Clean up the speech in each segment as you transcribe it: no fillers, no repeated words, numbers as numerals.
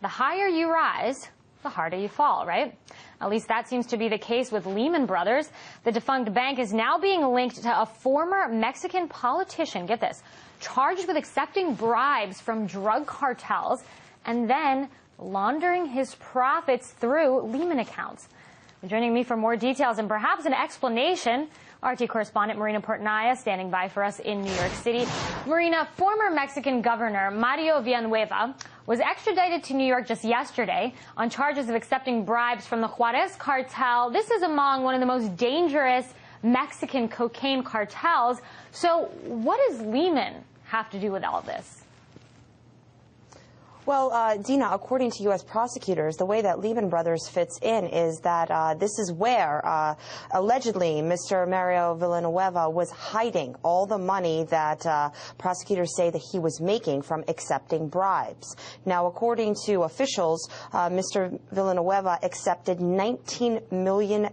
the higher you rise, the harder you fall, right? At least that seems to be the case with Lehman Brothers. The defunct bank is now being linked to a former Mexican politician, get this, charged with accepting bribes from drug cartels and then laundering his profits through Lehman accounts. Joining me for more details and perhaps an explanation, RT correspondent Marina Portnaya standing by for us in New York City. Marina, former Mexican Governor Mario Villanueva was extradited to New York just yesterday on charges of accepting bribes from the Juarez cartel. This is among one of the most dangerous Mexican cocaine cartels. So what does Lehman have to do with all of this? Well, Dina, according to U.S. prosecutors, the way that Lehman Brothers fits in is that this is where, allegedly, Mr. Mario Villanueva was hiding all the money that prosecutors say that he was making from accepting bribes. Now, according to officials, Mr. Villanueva accepted $19 million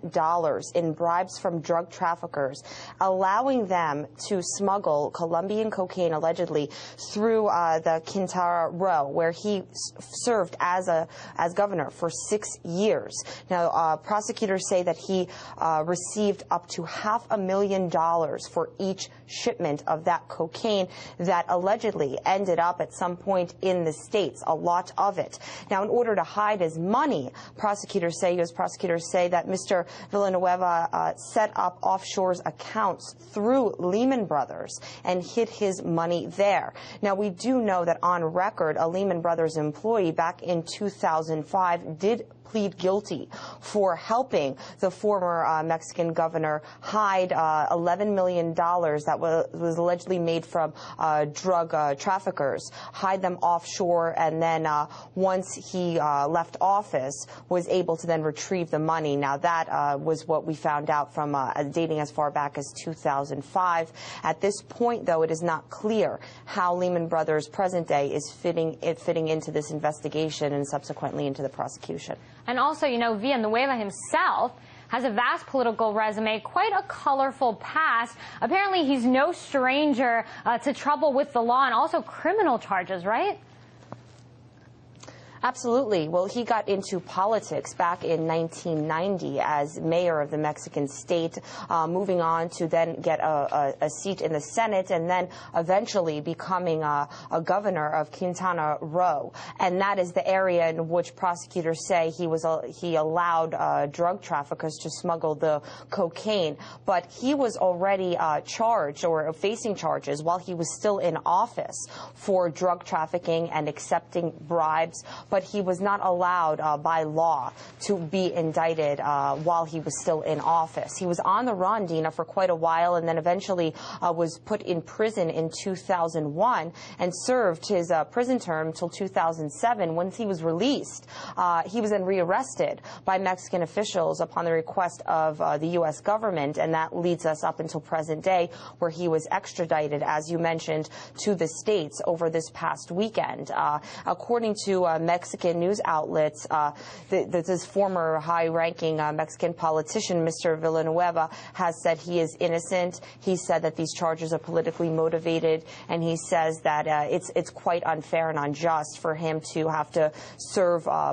in bribes from drug traffickers, allowing them to smuggle Colombian cocaine, allegedly, through the Quintana Roo, where he served as governor for 6 years. Now, prosecutors say that he received up to $500,000 for each shipment of that cocaine that allegedly ended up at some point in the States, a lot of it. Now, in order to hide his money, U.S. prosecutors say that Mr. Villanueva set up offshore accounts through Lehman Brothers and hid his money there. Now, we do know that on record, a Lehman Brothers employee back in 2005 did plead guilty for helping the former Mexican governor hide $11 million that was allegedly made from drug traffickers, hide them offshore, and then once he left office, was able to then retrieve the money. Now, that was what we found out from dating as far back as 2005. At this point, though, it is not clear how Lehman Brothers' present day is fitting into this investigation and subsequently into the prosecution. And also, you know, Villanueva himself has a vast political resume, quite a colorful past. Apparently, he's no stranger to trouble with the law and also criminal charges, right? Absolutely. Well, he got into politics back in 1990 as mayor of the Mexican state, moving on to then get a seat in the Senate and then eventually becoming a governor of Quintana Roo. And that is the area in which prosecutors say he allowed drug traffickers to smuggle the cocaine. But he was already charged or facing charges while he was still in office for drug trafficking and accepting bribes. But he was not allowed by law to be indicted while he was still in office. He was on the run, Dina, for quite a while, and then eventually was put in prison in 2001 and served his prison term till 2007. Once he was released, he was then rearrested by Mexican officials upon the request of the U.S. government, and that leads us up until present day, where he was extradited, as you mentioned, to the States over this past weekend. According to Mexican news outlets, this former high-ranking Mexican politician, Mr. Villanueva, has said he is innocent. He said that these charges are politically motivated, and he says that it's quite unfair and unjust for him to have to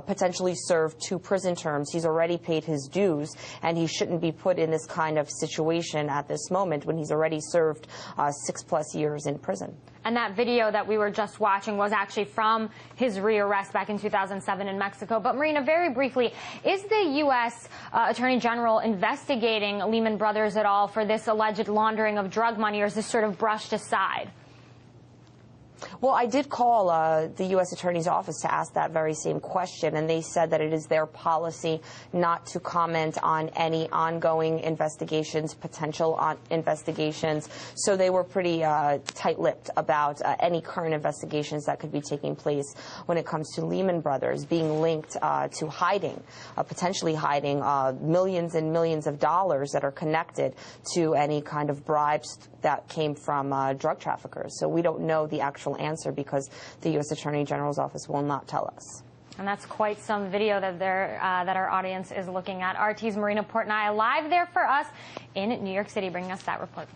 potentially serve 2 prison terms. He's already paid his dues, and he shouldn't be put in this kind of situation at this moment when he's already served 6+ years in prison. And that video that we were just watching was actually from his rearrest back in 2007 in Mexico. But Marina, very briefly, is the U.S. Attorney General investigating Lehman Brothers at all for this alleged laundering of drug money, or is this sort of brushed aside? Well, I did call the U.S. Attorney's Office to ask that very same question, and they said that it is their policy not to comment on any ongoing investigations, potential investigations. So they were pretty tight-lipped about any current investigations that could be taking place when it comes to Lehman Brothers being linked to hiding, potentially hiding millions and millions of dollars that are connected to any kind of bribes that came from drug traffickers. So we don't know the actual answer because the U.S. Attorney General's office will not tell us. And that's quite some video that our audience is looking at. RT's Marina Portnaya live there for us in New York City, bringing us that report.